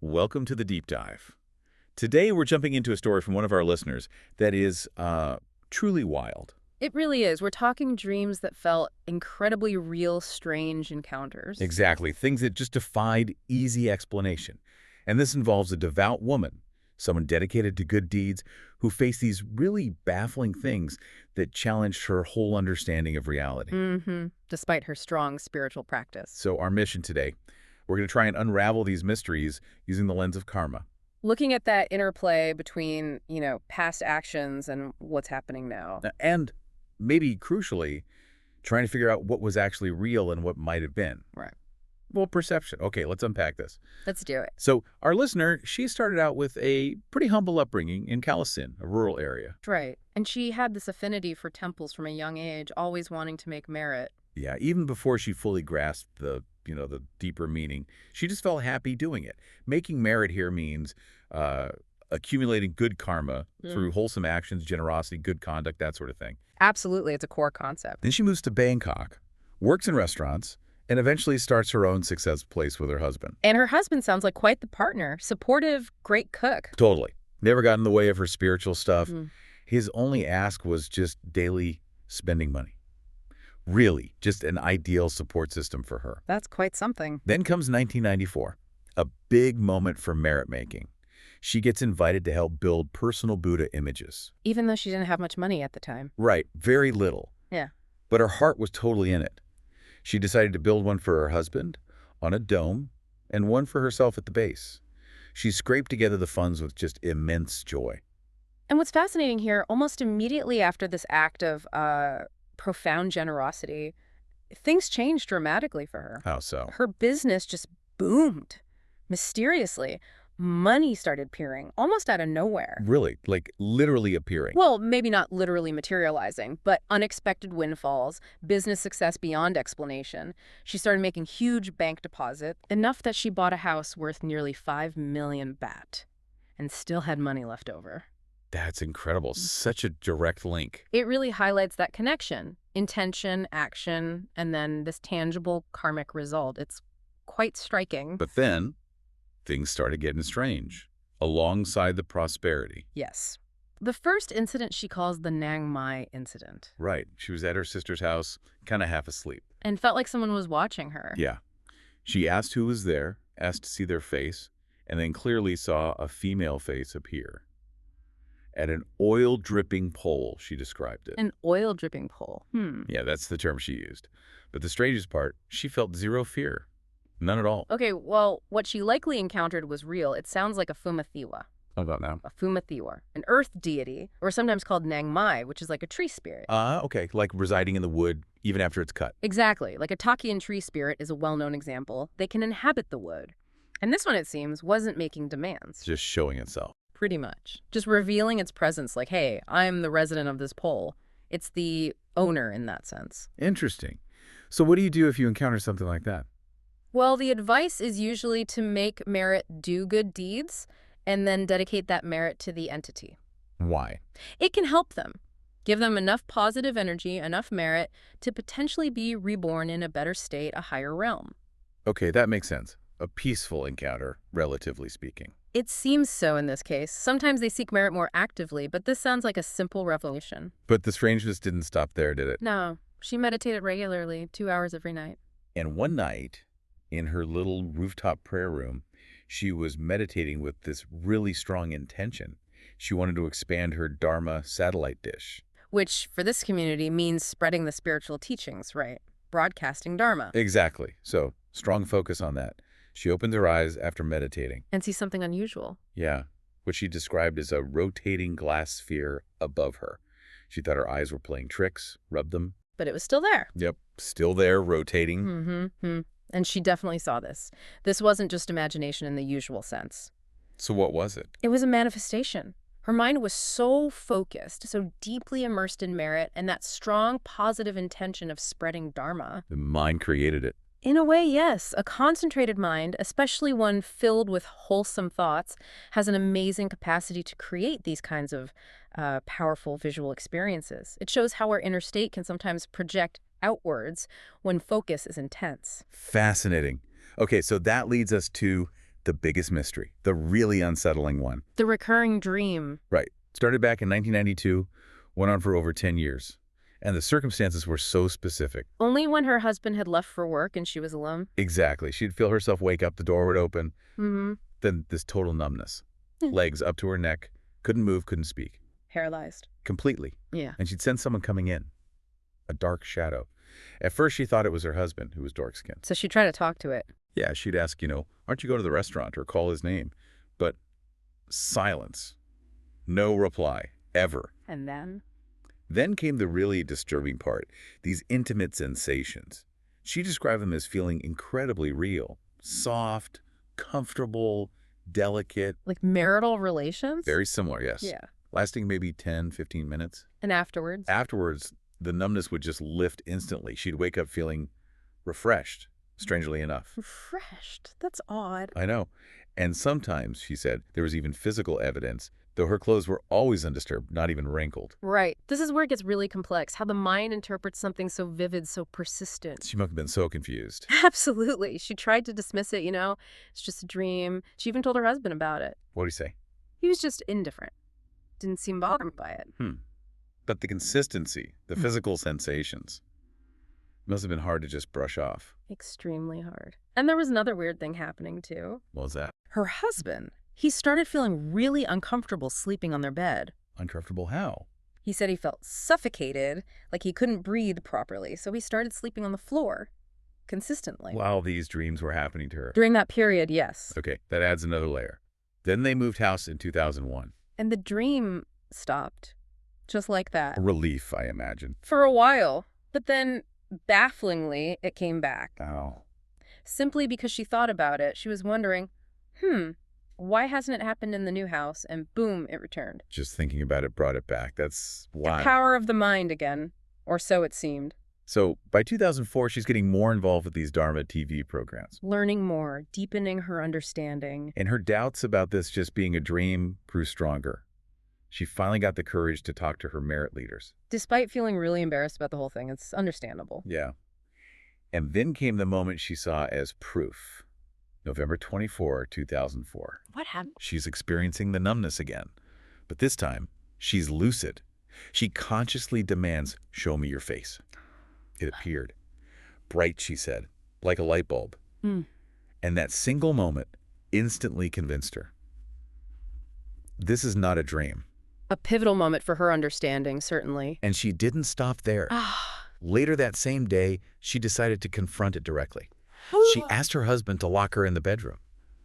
Welcome to the deep dive. Today we're jumping into a story from one of our listeners that is truly wild. It really is. We're talking dreams that felt incredibly real, strange encounters. Exactly, things that just defied easy explanation. And this involves a devout woman, someone dedicated to good deeds, who faced these really baffling things that challenged her whole understanding of reality. Despite her strong spiritual practice. So our mission today, we're going to try and unravel these mysteries using the lens of karma. Looking at that interplay between, past actions and what's happening now. And maybe crucially, trying to figure out what was actually real and what might have been. Right. Well, perception. Okay, let's unpack this. Let's do it. So our listener, she started out with a pretty humble upbringing in Calasin, a rural area. Right. And she had this affinity for temples from a young age, always wanting to make merit. Yeah, even before she fully grasped the deeper meaning, she just felt happy doing it. Making merit here means accumulating good karma through wholesome actions, generosity, good conduct, that sort of thing. Absolutely. It's a core concept. Then she moves to Bangkok, works in restaurants, and eventually starts her own success place with her husband. And her husband sounds like quite the partner. Supportive, great cook. Totally. Never got in the way of her spiritual stuff. His only ask was just daily spending money. Really, just an ideal support system for her. That's quite something. Then comes 1994, a big moment for merit making. She gets invited to help build personal Buddha images. Even though she didn't have much money at the time. Right, very little. Yeah. But her heart was totally in it. She decided to build one for her husband on a dome and one for herself at the base. She scraped together the funds with just immense joy. And what's fascinating here, almost immediately after this act of profound generosity, things changed dramatically for her. How so? Her business just boomed. Mysteriously, money started appearing almost out of nowhere. Really? Like literally appearing? Well, maybe not literally materializing, but unexpected windfalls, business success beyond explanation. She started making huge bank deposits, enough that she bought a house worth nearly 5 million baht and still had money left over. That's incredible. Such a direct link. It really highlights that connection, intention, action, and then this tangible karmic result. It's quite striking. But then things started getting strange alongside the prosperity. Yes. The first incident she calls the Nang Mai incident. Right. She was at her sister's house, kind of half asleep. And felt like someone was watching her. Yeah. She asked who was there, asked to see their face, and then clearly saw a female face appear. At an oil-dripping pole, she described it. An oil-dripping pole. Yeah, that's the term she used. But the strangest part, she felt zero fear. None at all. Okay, well, what she likely encountered was real. It sounds like a Phummathewa. How about now? A Phummathewa, an earth deity, or sometimes called Nang Mai, which is like a tree spirit. Okay, like residing in the wood even after it's cut. Exactly. Like a Takian tree spirit is a well-known example. They can inhabit the wood. And this one, it seems, wasn't making demands. Just showing itself. Pretty much. Just revealing its presence like, hey, I'm the resident of this pole. It's the owner in that sense. Interesting. So what do you do if you encounter something like that? Well, the advice is usually to make merit do good deeds and then dedicate that merit to the entity. Why? It can help them. Give them enough positive energy, enough merit to potentially be reborn in a better state, a higher realm. Okay, that makes sense. A peaceful encounter, relatively speaking. It seems so in this case. Sometimes they seek merit more actively, but this sounds like a simple revelation. But the strangeness didn't stop there, did it? No, she meditated regularly, 2 hours every night. And one night, in her little rooftop prayer room, she was meditating with this really strong intention. She wanted to expand her Dharma satellite dish. Which, for this community, means spreading the spiritual teachings, right? Broadcasting Dharma. Exactly. So, strong focus on that. She opened her eyes after meditating. And sees something unusual. Yeah, what she described as a rotating glass sphere above her. She thought her eyes were playing tricks, rubbed them. But it was still there. Yep, still there, rotating. And she definitely saw this. This wasn't just imagination in the usual sense. So what was it? It was a manifestation. Her mind was so focused, so deeply immersed in merit, and that strong positive intention of spreading Dharma. The mind created it. In a way, yes. A concentrated mind, especially one filled with wholesome thoughts, has an amazing capacity to create these kinds of powerful visual experiences. It shows how our inner state can sometimes project outwards when focus is intense. Fascinating. Okay, so that leads us to the biggest mystery, the really unsettling one. The recurring dream. Right. Started back in 1992, went on for over 10 years. And the circumstances were so specific. Only when her husband had left for work and she was alone. Exactly. She'd feel herself wake up, the door would open. Mm-hmm. Then this total numbness. Legs up to her neck, couldn't move, couldn't speak. Paralyzed. Completely. Yeah. And she'd sense someone coming in. A dark shadow. At first she thought it was her husband, who was dark-skinned. So she tried to talk to it. Yeah, she'd ask, aren't you going to the restaurant, or call his name? But silence. No reply. Ever. And then? Then came the really disturbing part, these intimate sensations. She described them as feeling incredibly real. Soft, comfortable, delicate. Like marital relations? Very similar, yes. Yeah. Lasting maybe 10, 15 minutes. And afterwards? Afterwards, the numbness would just lift instantly. She'd wake up feeling refreshed, strangely enough. Refreshed? That's odd. I know. And sometimes, she said, there was even physical evidence, though her clothes were always undisturbed, not even wrinkled. Right. This is where it gets really complex, how the mind interprets something so vivid, so persistent. She must have been so confused. Absolutely. She tried to dismiss it, it's just a dream. She even told her husband about it. What did he say? He was just indifferent. Didn't seem bothered by it. But the consistency, the physical sensations, must have been hard to just brush off. Extremely hard. And there was another weird thing happening, too. What was that? Her husband, he started feeling really uncomfortable sleeping on their bed. Uncomfortable how? He said he felt suffocated, like he couldn't breathe properly, so he started sleeping on the floor, consistently. While these dreams were happening to her. During that period, yes. Okay, that adds another layer. Then they moved house in 2001. And the dream stopped, just like that. A relief, I imagine. For a while, but then, bafflingly, it came back. Oh. Simply because she thought about it, she was wondering, why hasn't it happened in the new house? And boom, it returned. Just thinking about it brought it back. That's why. The power of the mind again, or so it seemed. So by 2004, she's getting more involved with these Dharma TV programs. Learning more, deepening her understanding. And her doubts about this just being a dream grew stronger. She finally got the courage to talk to her merit leaders. Despite feeling really embarrassed about the whole thing, it's understandable. Yeah. And then came the moment she saw as proof. November 24, 2004. What happened? She's experiencing the numbness again. But this time, she's lucid. She consciously demands, "Show me your face." It appeared. Bright, she said, like a light bulb. And that single moment instantly convinced her. This is not a dream. A pivotal moment for her understanding, certainly. And she didn't stop there. Later that same day, she decided to confront it directly. She asked her husband to lock her in the bedroom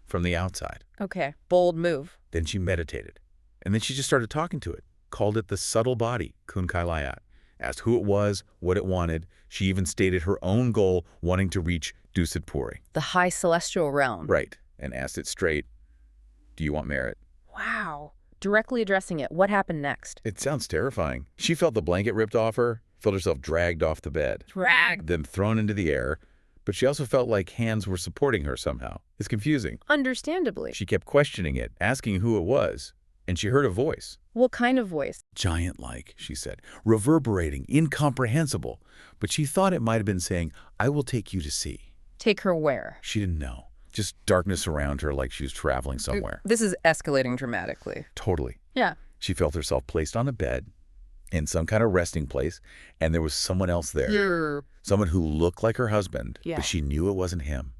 from the outside. Okay, bold move. Then she meditated. And then she just started talking to it, called it the subtle body, Kunkailayat, asked who it was, what it wanted. She even stated her own goal, wanting to reach Dusit Puri. The high celestial realm. Right, and asked it straight, do you want merit? Wow. Directly addressing it. What happened next? It sounds terrifying. She felt the blanket ripped off her, felt herself dragged off the bed. Dragged. Then thrown into the air. But she also felt like hands were supporting her somehow. It's confusing. Understandably. She kept questioning it, asking who it was, and she heard a voice. What kind of voice? Giant-like, she said, reverberating, incomprehensible. But she thought it might have been saying, I will take you to see. Take her where? She didn't know. Just darkness around her like she was traveling somewhere. This is escalating dramatically. Totally. Yeah. She felt herself placed on a bed in some kind of resting place, and there was someone else there. Someone who looked like her husband, Yeah. but she knew it wasn't him.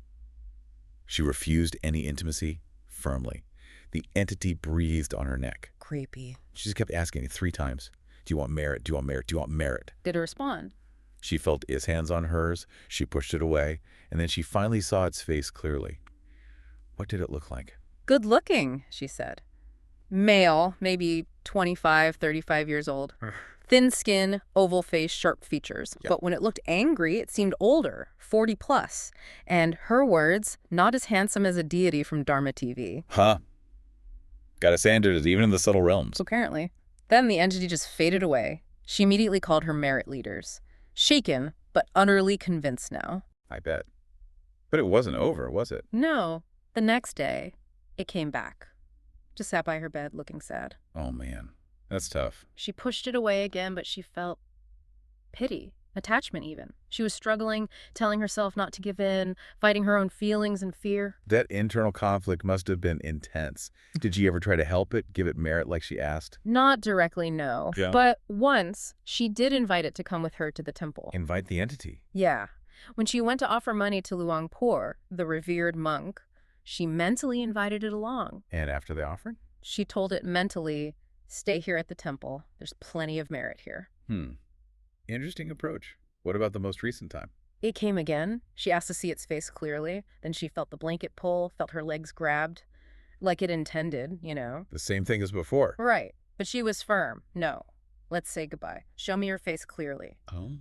She refused any intimacy firmly. The entity breathed on her neck. Creepy. She just kept asking it 3 times. Do you want merit? Do you want merit? Do you want merit? Did it respond? She felt his hands on hers. She pushed it away, and then she finally saw its face clearly. What did it look like? Good looking, she said. Male, maybe 25, 35 years old. Thin skin, oval face, sharp features. Yep. But when it looked angry, it seemed older, 40 plus. And her words, not as handsome as a deity from Dharma TV. Huh. Got a standard even in the subtle realms. Apparently. Then the entity just faded away. She immediately called her merit leaders. Shaken, but utterly convinced now. I bet. But it wasn't over, was it? No. The next day, it came back. Just sat by her bed looking sad. Oh, man. That's tough. She pushed it away again, but she felt pity attachment even. She was struggling, telling herself not to give in, fighting her own feelings and fear. That internal conflict must have been intense. Did she ever try to help it, give it merit like she asked? Not directly, no. Yeah. But once, she did invite it to come with her to the temple. Invite the entity. Yeah. When she went to offer money to Luangpur, the revered monk, she mentally invited it along. And after the offering? She told it mentally, stay here at the temple. There's plenty of merit here. Interesting approach. What about the most recent time? It came again. She asked to see its face clearly. Then she felt the blanket pull, felt her legs grabbed, like it intended, you know. The same thing as before. Right. But she was firm. No. Let's say goodbye. Show me your face clearly. Oh?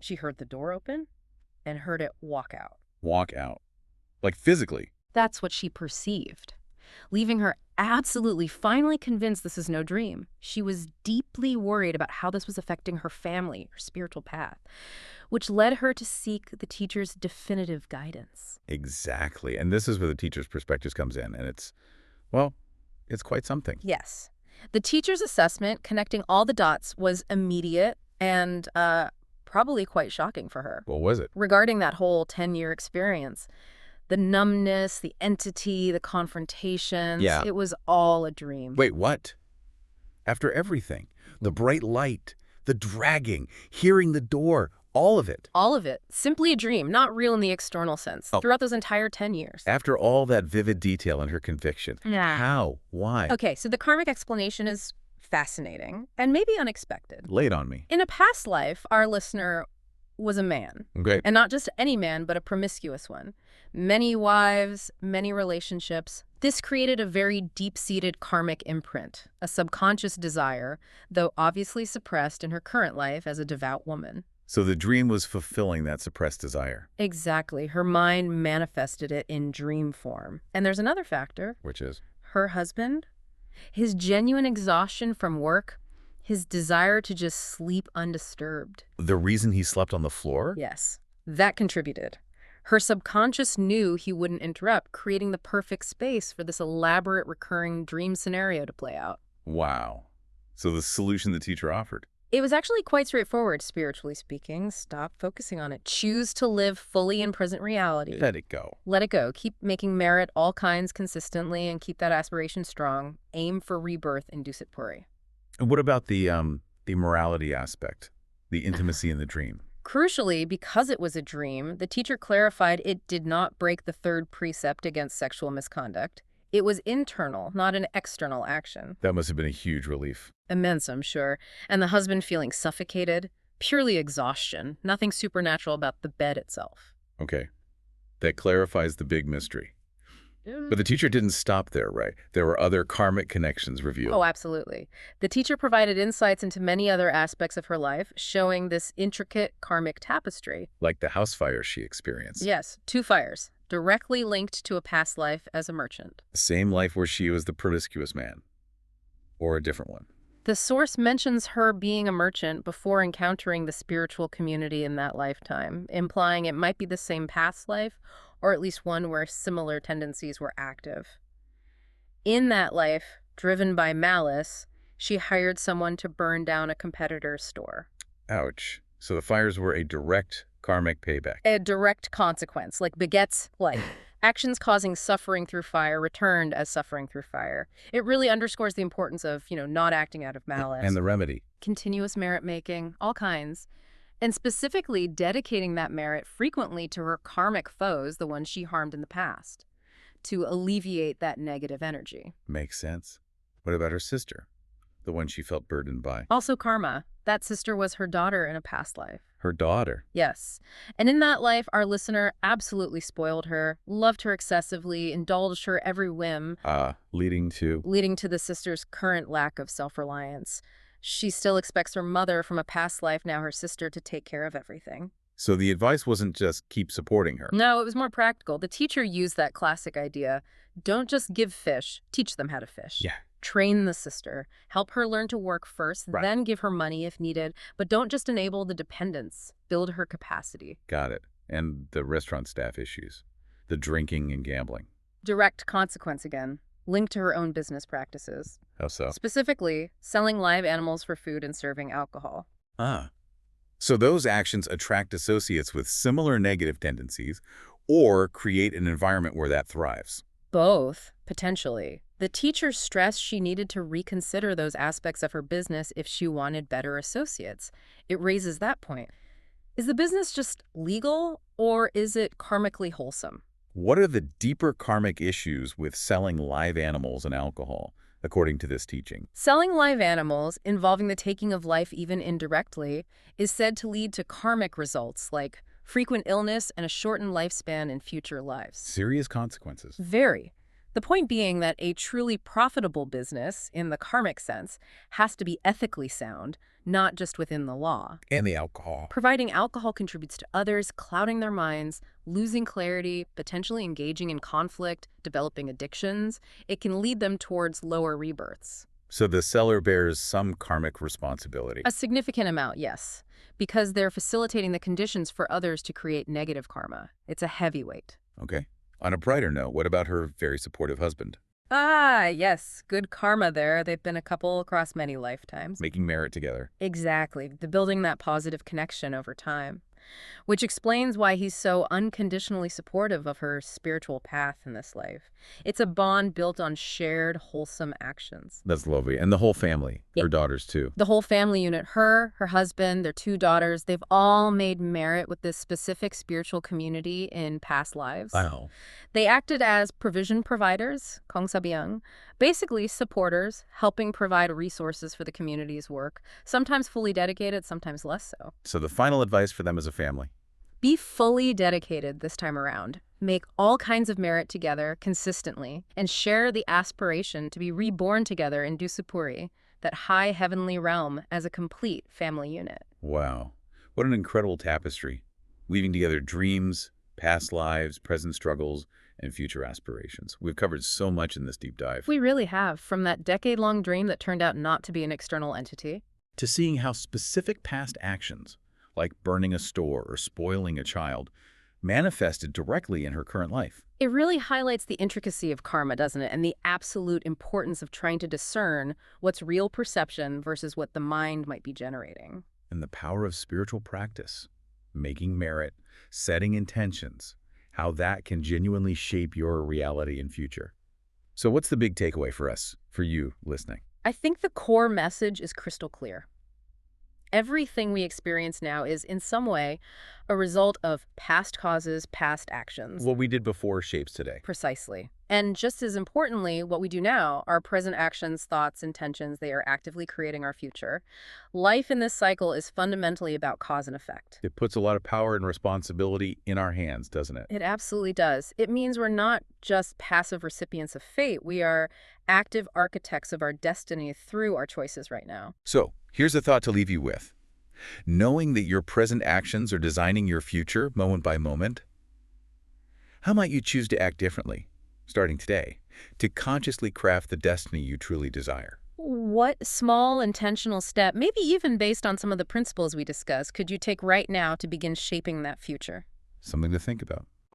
She heard the door open and heard it walk out. Walk out. Like physically. That's what she perceived, leaving her absolutely finally convinced this is no dream. She was deeply worried about how this was affecting her family, her spiritual path, which led her to seek the teacher's definitive guidance. Exactly. And this is where the teacher's perspective comes in. And it's quite something. Yes. The teacher's assessment, connecting all the dots, was immediate and probably quite shocking for her. What was it? Regarding that whole 10-year experience, the numbness, the entity, the confrontations, Yeah. It was all a dream. Wait, what? After everything, the bright light, the dragging, hearing the door, all of it. All of it. Simply a dream, not real in the external sense, Oh. throughout those entire 10 years. After all that vivid detail and her conviction. Yeah. How? Why? Okay, so the karmic explanation is fascinating and maybe unexpected. Lay it on me. In a past life, our listener was a man. Okay. And not just any man, but a promiscuous one. Many wives, many relationships. This created a very deep-seated karmic imprint, a subconscious desire, though obviously suppressed in her current life as a devout woman. So the dream was fulfilling that suppressed desire. Exactly. Her mind manifested it in dream form. And there's another factor. Which is? Her husband, his genuine exhaustion from work, his desire to just sleep undisturbed. The reason he slept on the floor? Yes, that contributed. Her subconscious knew he wouldn't interrupt, creating the perfect space for this elaborate recurring dream scenario to play out. Wow. So the solution the teacher offered. It was actually quite straightforward, spiritually speaking. Stop focusing on it. Choose to live fully in present reality. Let it go. Let it go. Keep making merit all kinds consistently and keep that aspiration strong. Aim for rebirth in Dusitpuri. And what about the morality aspect, the intimacy in the dream? Crucially, because it was a dream, the teacher clarified it did not break the third precept against sexual misconduct. It was internal, not an external action. That must have been a huge relief. Immense, I'm sure. And the husband feeling suffocated. Purely exhaustion. Nothing supernatural about the bed itself. Okay. That clarifies the big mystery. But the teacher didn't stop there, right? There were other karmic connections revealed. Oh, absolutely. The teacher provided insights into many other aspects of her life, showing this intricate karmic tapestry. Like the house fire she experienced. Yes, 2 fires, directly linked to a past life as a merchant. The same life where she was the promiscuous man. Or a different one. The source mentions her being a merchant before encountering the spiritual community in that lifetime, implying it might be the same past life, or at least one where similar tendencies were active. In that life, driven by malice, she hired someone to burn down a competitor's store. Ouch. So the fires were a direct karmic payback. A direct consequence, like begets like. Actions causing suffering through fire returned as suffering through fire. It really underscores the importance of, not acting out of malice. And the remedy. Continuous merit-making, all kinds. And specifically dedicating that merit frequently to her karmic foes, the ones she harmed in the past, to alleviate that negative energy. Makes sense. What about her sister? The one she felt burdened by. Also karma. That sister was her daughter in a past life. Her daughter. Yes. And in that life, our listener absolutely spoiled her, loved her excessively, indulged her every whim. Leading to the sister's current lack of self-reliance. She still expects her mother from a past life, now her sister, to take care of everything. So the advice wasn't just keep supporting her. No, it was more practical. The teacher used that classic idea. Don't just give fish, teach them how to fish. Yeah. Train the sister. Help her learn to work first, Right. Then give her money if needed. But don't just enable the dependence. Build her capacity. Got it. And the restaurant staff issues. The drinking and gambling. Direct consequence again. Linked to her own business practices. How so? Specifically, selling live animals for food and serving alcohol. So those actions attract associates with similar negative tendencies or create an environment where that thrives. Both, potentially. The teacher stressed she needed to reconsider those aspects of her business if she wanted better associates. It raises that point. Is the business just legal, or is it karmically wholesome? What are the deeper karmic issues with selling live animals and alcohol, according to this teaching? Selling live animals, involving the taking of life even indirectly, is said to lead to karmic results like frequent illness and a shortened lifespan in future lives. Serious consequences. Very. The point being that a truly profitable business, in the karmic sense, has to be ethically sound, not just within the law. And the alcohol. Providing alcohol contributes to others, clouding their minds, losing clarity, potentially engaging in conflict, developing addictions. It can lead them towards lower rebirths. So the seller bears some karmic responsibility. A significant amount, yes, because they're facilitating the conditions for others to create negative karma. It's a heavyweight. Okay. On a brighter note, what about her very supportive husband? Ah, yes, good karma there. They've been a couple across many lifetimes. Making merit together. Exactly. The building that positive connection over time. Which explains why he's so unconditionally supportive of her spiritual path in this life. It's a bond built on shared, wholesome actions. That's lovely. And the whole family, Yeah. her daughters too. The whole family unit, her husband, their 2 daughters, they've all made merit with this specific spiritual community in past lives. Wow. They acted as provision providers, kongsabyang, basically supporters, helping provide resources for the community's work, sometimes fully dedicated, sometimes less so. So the final advice for them as a family? Be fully dedicated this time around. Make all kinds of merit together consistently, and share the aspiration to be reborn together in Dusapuri, that high heavenly realm, as a complete family unit. Wow. What an incredible tapestry. Weaving together dreams, past lives, present struggles, and future aspirations. We've covered so much in this deep dive. We really have, from that decade-long dream that turned out not to be an external entity, To seeing how specific past actions, like burning a store or spoiling a child, manifested directly in her current life. it really highlights the intricacy of karma, doesn't it? And the absolute importance of trying to discern what's real perception versus what the mind might be generating. And the power of spiritual practice, making merit, setting intentions, how that can genuinely shape your reality and future. So what's the big takeaway for us, for you listening? I think the core message is crystal clear. Everything we experience now is, in some way, a result of past causes, past actions. What we did before shapes today. Precisely. And just as importantly, what we do now, our present actions, thoughts, intentions, they are actively creating our future. Life in this cycle is fundamentally about cause and effect. It puts a lot of power and responsibility in our hands, doesn't it? It absolutely does. It means we're not just passive recipients of fate. We are active architects of our destiny through our choices right now. So, here's a thought to leave you with. Knowing that your present actions are designing your future moment by moment, how might you choose to act differently, starting today, to consciously craft the destiny you truly desire? What small intentional step, maybe even based on some of the principles we discussed, could you take right now to begin shaping that future? Something to think about.